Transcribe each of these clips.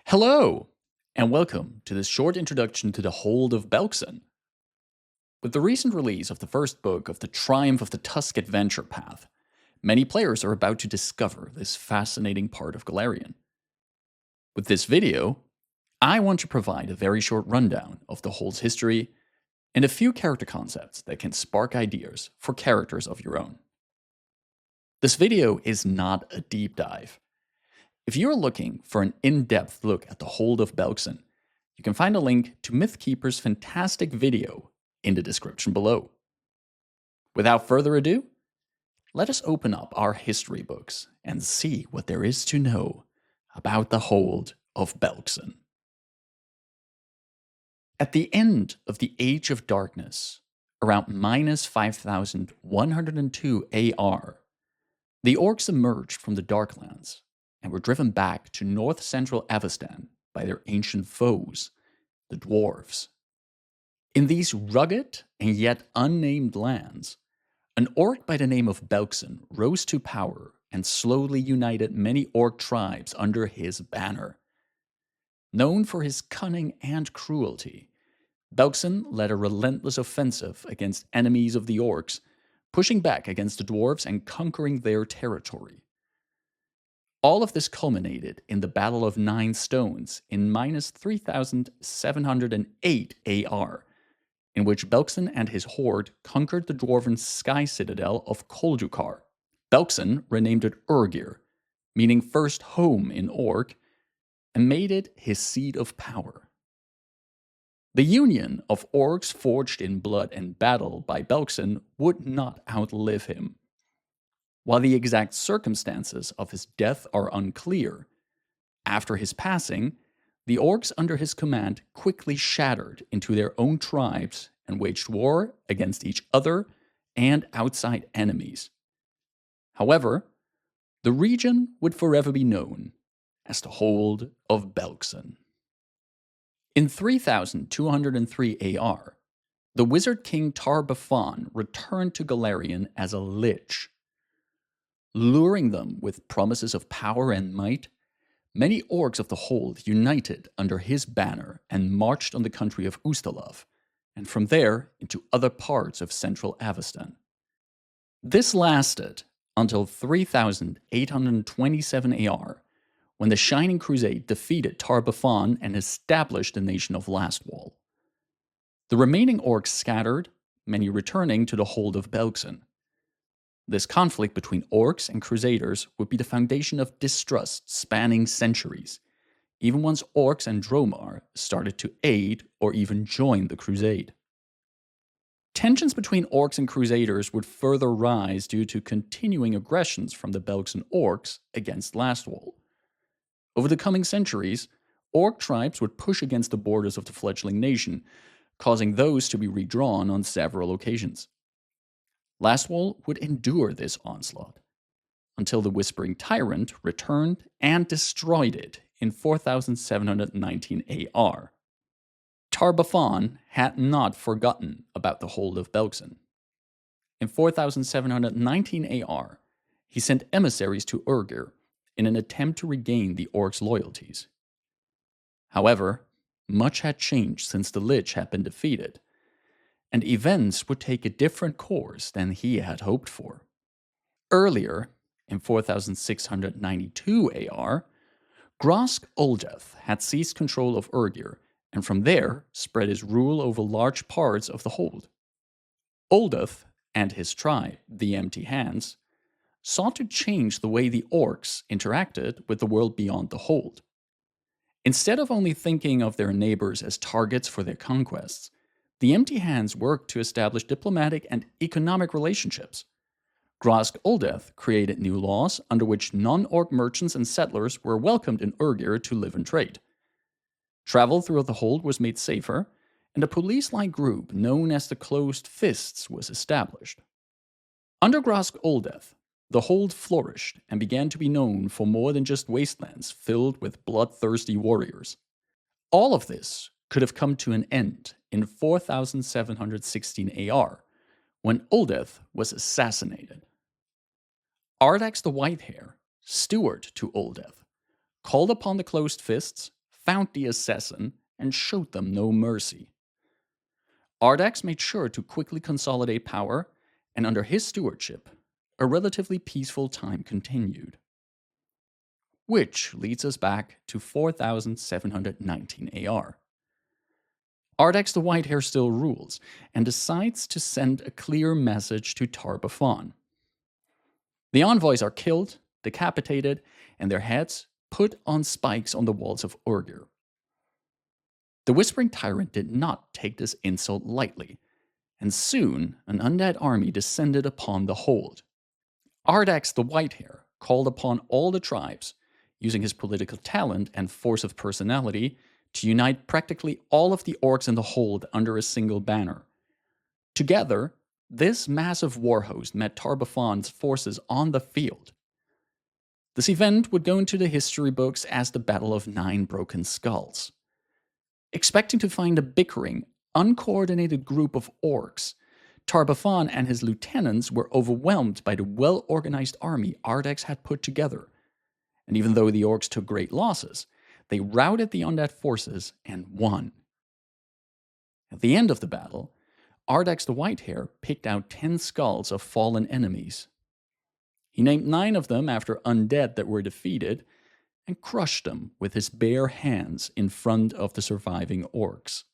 Hello, and welcome to this short introduction to the Hold of Belkzen. With the recent release of the first book of the Triumph of the Tusk adventure path, many players are about to discover this fascinating part of Golarion. With this video, I want to provide a very short rundown of the Hold's history and a few character concepts that can spark ideas for characters of your own. This video is not a deep dive. If you're looking for an in-depth look at the Hold of Belkzen, you can find a link to Mythkeeper's fantastic video in the description below. Without further ado, let us open up our history books and see what there is to know about the Hold of Belkzen. At the end of the Age of Darkness, around minus 5102 AR, the orcs emerged from the Darklands and were driven back to north-central Avestan by their ancient foes, the dwarves. In these rugged and yet unnamed lands, an orc by the name of Belkzen rose to power and slowly united many orc tribes under his banner. Known for his cunning and cruelty, Belkzen led a relentless offensive against enemies of the orcs, pushing back against the dwarves and conquering their territory. All of this culminated in the Battle of Nine Stones in minus 3708 AR, in which Belkzen and his horde conquered the dwarven sky citadel of Koldukar. Belkzen renamed it Urgir, meaning first home in Orc, and made it his seat of power. The union of orcs forged in blood and battle by Belkzen would not outlive him. While the exact circumstances of his death are unclear, after his passing, the orcs under his command quickly shattered into their own tribes and waged war against each other and outside enemies. However, the region would forever be known as the Hold of Belkzen. In 3203 AR, the Wizard King Tar-Baphon returned to Golarion as a lich. Luring them with promises of power and might, many orcs of the Hold united under his banner and marched on the country of Ustalav, and from there into other parts of central Avestan. This lasted until 3827 AR, when the Shining Crusade defeated Tar-Baphon and established the nation of Lastwall. The remaining orcs scattered, many returning to the Hold of Belkzen. This conflict between orcs and crusaders would be the foundation of distrust spanning centuries, even once orcs and Dromar started to aid or even join the crusade. Tensions between orcs and crusaders would further rise due to continuing aggressions from the Belkzen orcs against Lastwall. Over the coming centuries, orc tribes would push against the borders of the fledgling nation, causing those to be redrawn on several occasions. Lastwall would endure this onslaught, until the Whispering Tyrant returned and destroyed it in 4719 AR. Tar-Baphon had not forgotten about the Hold of Belkzen. In 4719 AR, he sent emissaries to Urgir in an attempt to regain the orcs' loyalties. However, much had changed since the Lich had been defeated, and events would take a different course than he had hoped for. Earlier, in 4692 AR, Grosk Uldeth had seized control of Urgir, and from there spread his rule over large parts of the Hold. Uldeth and his tribe, the Empty Hands, sought to change the way the orcs interacted with the world beyond the Hold. Instead of only thinking of their neighbors as targets for their conquests, the Empty Hands worked to establish diplomatic and economic relationships. Grosk Uldeth created new laws under which non-orc merchants and settlers were welcomed in Urgir to live and trade. Travel throughout the Hold was made safer, and a police-like group known as the Closed Fists was established. Under Grosk Uldeth, the Hold flourished and began to be known for more than just wastelands filled with bloodthirsty warriors. All of this could have come to an end in 4716 AR, when Uldeth was assassinated. Ardax the Whitehair, steward to Uldeth, called upon the Closed Fists, found the assassin and showed them no mercy. Ardax made sure to quickly consolidate power, and under his stewardship, a relatively peaceful time continued. Which leads us back to 4719 AR. Ardax the Whitehair still rules, and decides to send a clear message to Tar-Baphon. The envoys are killed, decapitated, and their heads put on spikes on the walls of Urgir. The Whispering Tyrant did not take this insult lightly, and soon an undead army descended upon the Hold. Ardax the Whitehair called upon all the tribes, using his political talent and force of personality, to unite practically all of the orcs in the Hold under a single banner. Together, this massive war host met Tar-Baphon's forces on the field. This event would go into the history books as the Battle of 9 Broken Skulls. Expecting to find a bickering, uncoordinated group of orcs, Tar-Baphon and his lieutenants were overwhelmed by the well-organized army Ardax had put together. And even though the orcs took great losses, they routed the undead forces and won. At the end of the battle, Ardax the Whitehair picked out 10 skulls of fallen enemies. He named 9 of them after undead that were defeated, and crushed them with his bare hands in front of the surviving orcs.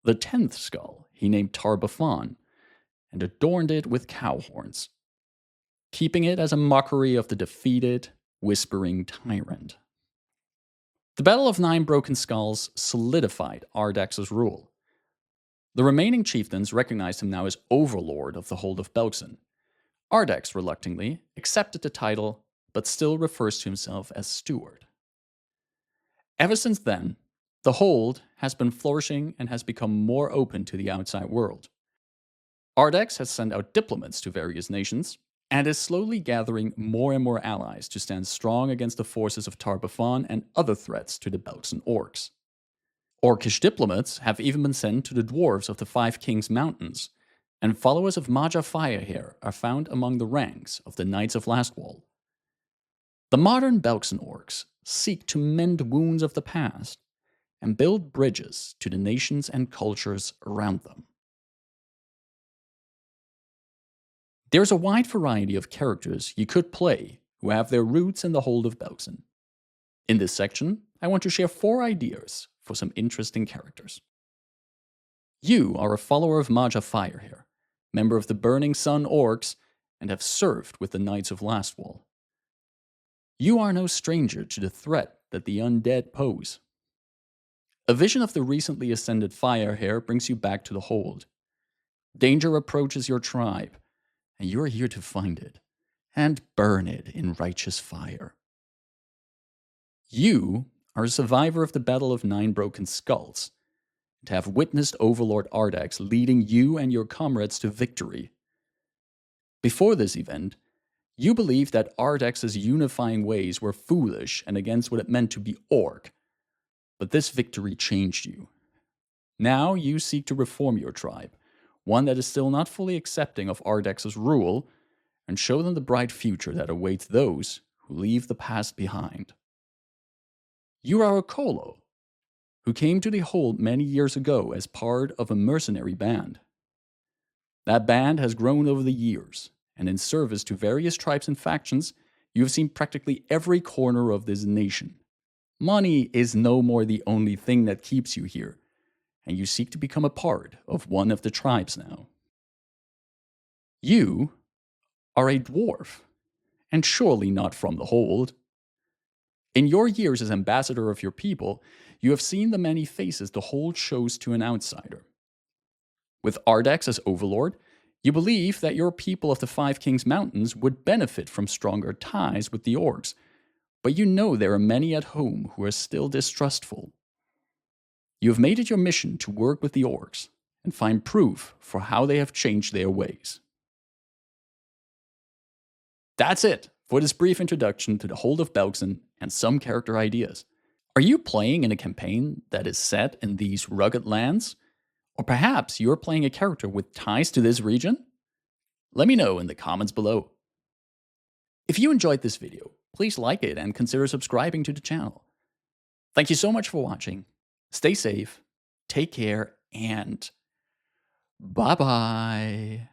The 10th skull he named Tar-Baphon, and adorned it with cow horns, keeping it as a mockery of the defeated, Whispering Tyrant. The Battle of 9 Broken Skulls solidified Ardax's rule. The remaining chieftains recognized him now as overlord of the Hold of Belkzen. Ardax reluctantly accepted the title, but still refers to himself as steward. Ever since then, the Hold has been flourishing and has become more open to the outside world. Ardax has sent out diplomats to various nations, and is slowly gathering more and more allies to stand strong against the forces of Tar-Baphon and other threats to the Belkzen orcs. Orcish diplomats have even been sent to the dwarves of the Five Kings Mountains, and followers of Maja Firehair are found among the ranks of the Knights of Lastwall. The modern Belkzen orcs seek to mend wounds of the past and build bridges to the nations and cultures around them. There's a wide variety of characters you could play who have their roots in the Hold of Belkzen. In this section, I want to share 4 ideas for some interesting characters. You are a follower of Maja Firehair, member of the Burning Sun Orcs, and have served with the Knights of Lastwall. You are no stranger to the threat that the undead pose. A vision of the recently ascended Firehair brings you back to the Hold. Danger approaches your tribe, and you are here to find it, and burn it in righteous fire. You are a survivor of the Battle of 9 Broken Skulls, to have witnessed Overlord Ardax leading you and your comrades to victory. Before this event, you believed that Ardax's unifying ways were foolish and against what it meant to be orc, but this victory changed you. Now you seek to reform your tribe, one that is still not fully accepting of Ardax's rule, and show them the bright future that awaits those who leave the past behind. You are a Kolo, who came to the Hold many years ago as part of a mercenary band. That band has grown over the years, and in service to various tribes and factions, you have seen practically every corner of this nation. Money is no more the only thing that keeps you here, and you seek to become a part of one of the tribes now. You are a dwarf, and surely not from the Hold. In your years as ambassador of your people, you have seen the many faces the Hold shows to an outsider. With Ardax as overlord, you believe that your people of the Five Kings Mountains would benefit from stronger ties with the orcs, but you know there are many at home who are still distrustful. You have made it your mission to work with the orcs and find proof for how they have changed their ways. That's it for this brief introduction to the Hold of Belkzen and some character ideas. Are you playing in a campaign that is set in these rugged lands? Or perhaps you're playing a character with ties to this region? Let me know in the comments below. If you enjoyed this video, please like it and consider subscribing to the channel. Thank you so much for watching. Stay safe, take care, and bye bye.